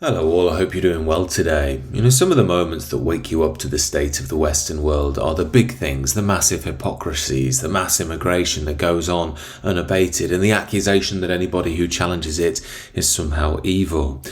Hello all, I hope you're doing well today. Some of the moments that wake you up to the state of the Western world are the big things, the massive hypocrisies, the mass immigration that goes on unabated, and the accusation that anybody who challenges it is somehow evil.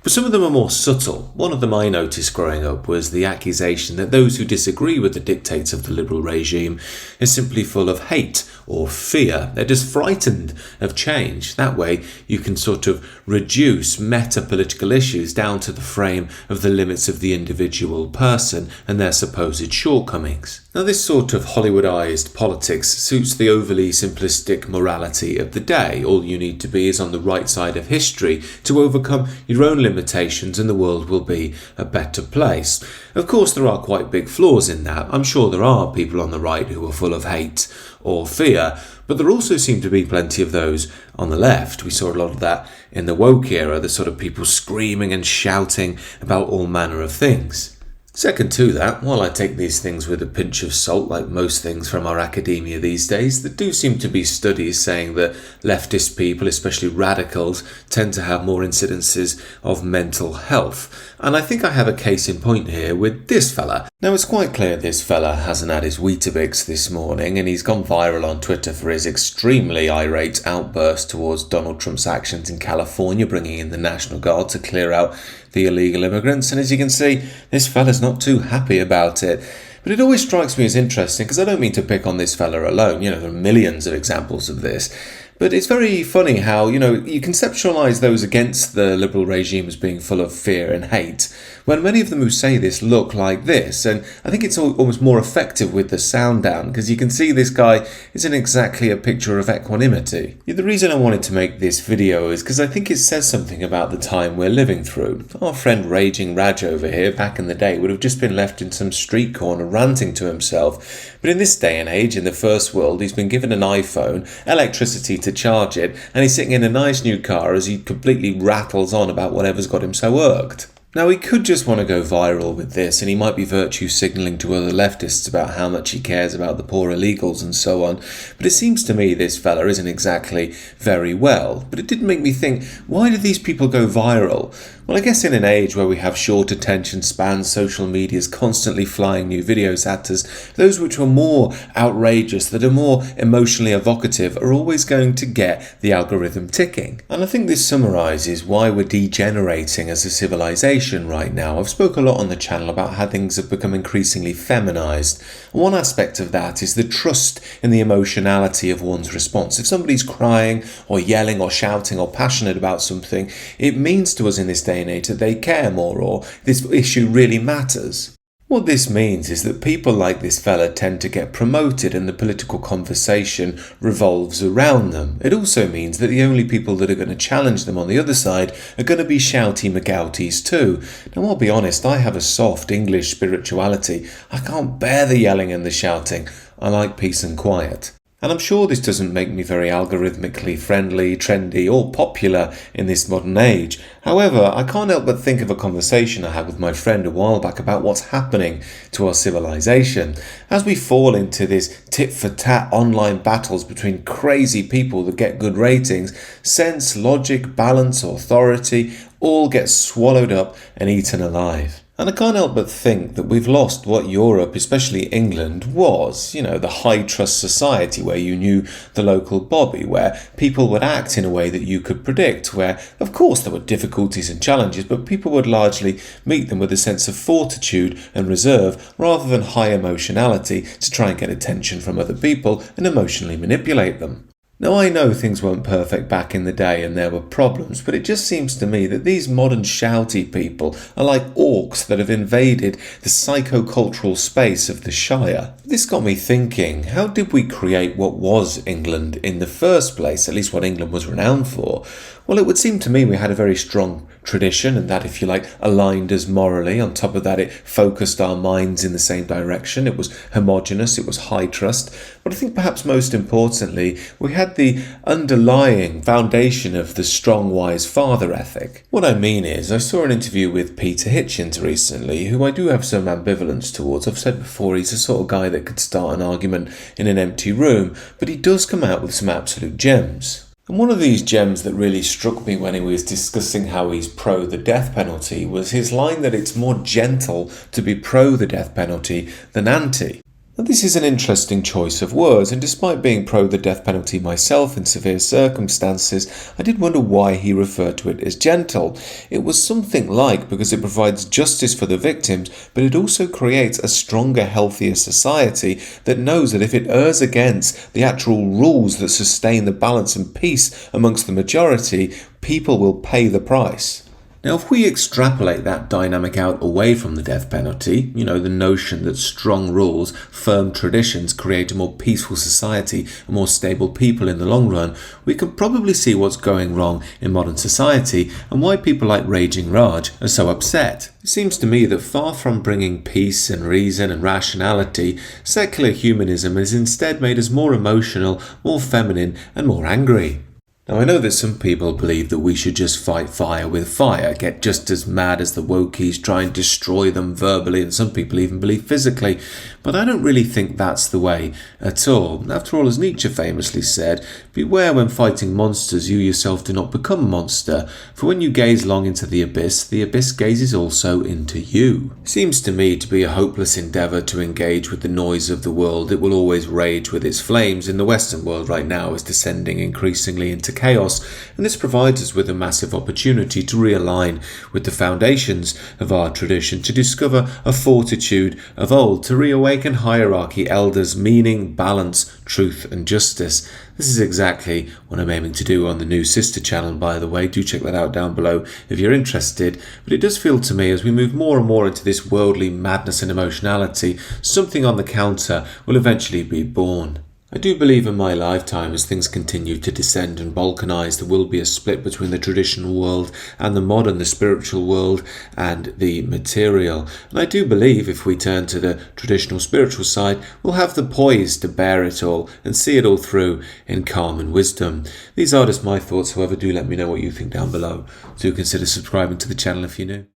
But some of them are more subtle. One of them I noticed growing up was the accusation that those who disagree with the dictates of the liberal regime is simply full of hate or fear. They're just frightened of change. That way you can sort of reduce meta-political issues down to the frame of the limits of the individual person and their supposed shortcomings. Now, this sort of Hollywoodized politics suits the overly simplistic morality of the day. All you need to be is on the right side of history to overcome your own limitations and the world will be a better place. Of course, there are quite big flaws in that. I'm sure there are people on the right who are full of hate or fear, but there also seem to be plenty of those on the left. We saw a lot of that in the woke era, the sort of people screaming and shouting about all manner of things. Second to that, while I take these things with a pinch of salt, like most things from our academia these days, there do seem to be studies saying that leftist people, especially radicals, tend to have more incidences of mental health. And I think I have a case in point here with this fella. Now, it's quite clear this fella hasn't had his Weetabix this morning, and he's gone viral on Twitter for his extremely irate outburst towards Donald Trump's actions in California, bringing in the National Guard to clear out the illegal immigrants. And as you can see, this fella's not too happy about it. But it always strikes me as interesting, because I don't mean to pick on this fella alone. There are millions of examples of this. But it's very funny how, you conceptualise those against the liberal regime as being full of fear and hate, when many of them who say this look like this. And I think it's almost more effective with the sound down, because you can see this guy isn't exactly a picture of equanimity. The reason I wanted to make this video is because I think it says something about the time we're living through. Our friend Raging Raj over here back in the day would have just been left in some street corner ranting to himself. But in this day and age, in the first world, he's been given an iPhone, electricity to charge it, and he's sitting in a nice new car as he completely rattles on about whatever's got him so irked. Now, he could just want to go viral with this, and he might be virtue signalling to other leftists about how much he cares about the poor illegals and so on, but it seems to me this fella isn't exactly very well. But it did make me think, why do these people go viral? Well, I guess in an age where we have short attention spans, social media's constantly flying new videos at us, those which are more outrageous, that are more emotionally evocative, are always going to get the algorithm ticking. And I think this summarises why we're degenerating as a civilization right now. I've spoken a lot on the channel about how things have become increasingly feminised. One aspect of that is the trust in the emotionality of one's response. If somebody's crying or yelling or shouting or passionate about something, it means to us in this day and age that they care more, or this issue really matters. What this means is that people like this fella tend to get promoted and the political conversation revolves around them. It also means that the only people that are going to challenge them on the other side are going to be shouty McGouties too. Now, I'll be honest, I have a soft English spirituality. I can't bear the yelling and the shouting. I like peace and quiet. And I'm sure this doesn't make me very algorithmically friendly, trendy, or popular in this modern age. However, I can't help but think of a conversation I had with my friend a while back about what's happening to our civilization. As we fall into this tit-for-tat online battles between crazy people that get good ratings, sense, logic, balance, authority all get swallowed up and eaten alive. And I can't help but think that we've lost what Europe, especially England, was. The high-trust society where you knew the local bobby, where people would act in a way that you could predict, where, of course, there were difficulties and challenges, but people would largely meet them with a sense of fortitude and reserve, rather than high emotionality to try and get attention from other people and emotionally manipulate them. Now, I know things weren't perfect back in the day and there were problems, but it just seems to me that these modern shouty people are like orcs that have invaded the psychocultural space of the Shire. This got me thinking, how did we create what was England in the first place, at least what England was renowned for? Well, it would seem to me we had a very strong tradition, and that, if you like, aligned us morally. On top of that, it focused our minds in the same direction. It was homogenous, it was high trust. But I think perhaps most importantly, we had the underlying foundation of the strong, wise father ethic. What I mean is, I saw an interview with Peter Hitchens recently, who I do have some ambivalence towards. I've said before, he's the sort of guy that could start an argument in an empty room, but he does come out with some absolute gems. And one of these gems that really struck me when he was discussing how he's pro the death penalty was his line that it's more gentle to be pro the death penalty than anti. Now, this is an interesting choice of words, and despite being pro the death penalty myself in severe circumstances, I did wonder why he referred to it as gentle. It was something like because it provides justice for the victims, but it also creates a stronger, healthier society that knows that if it errs against the actual rules that sustain the balance and peace amongst the majority, people will pay the price. Now, if we extrapolate that dynamic out away from the death penalty, the notion that strong rules, firm traditions create a more peaceful society and more stable people in the long run, we can probably see what's going wrong in modern society and why people like Raging Raj are so upset. It seems to me that far from bringing peace and reason and rationality, secular humanism has instead made us more emotional, more feminine and more angry. Now, I know that some people believe that we should just fight fire with fire, get just as mad as the wokies, try and destroy them verbally, and some people even believe physically. But I don't really think that's the way at all. After all, as Nietzsche famously said, beware when fighting monsters, you yourself do not become a monster. For when you gaze long into the abyss gazes also into you. Seems to me to be a hopeless endeavour to engage with the noise of the world. It will always rage with its flames. In the Western world right now is descending increasingly into chaos, and this provides us with a massive opportunity to realign with the foundations of our tradition, to discover a fortitude of old, to reawaken hierarchy, elders, meaning, balance, truth and justice. This is exactly what I'm aiming to do on the new sister channel, by the way. Do check that out down below if you're interested. But it does feel to me, as we move more and more into this worldly madness and emotionality, something on the counter will eventually be born. I do believe in my lifetime, as things continue to descend and balkanise, there will be a split between the traditional world and the modern, the spiritual world and the material. And I do believe if we turn to the traditional spiritual side, we'll have the poise to bear it all and see it all through in calm and wisdom. These are just my thoughts, however, do let me know what you think down below. Do consider subscribing to the channel if you're new.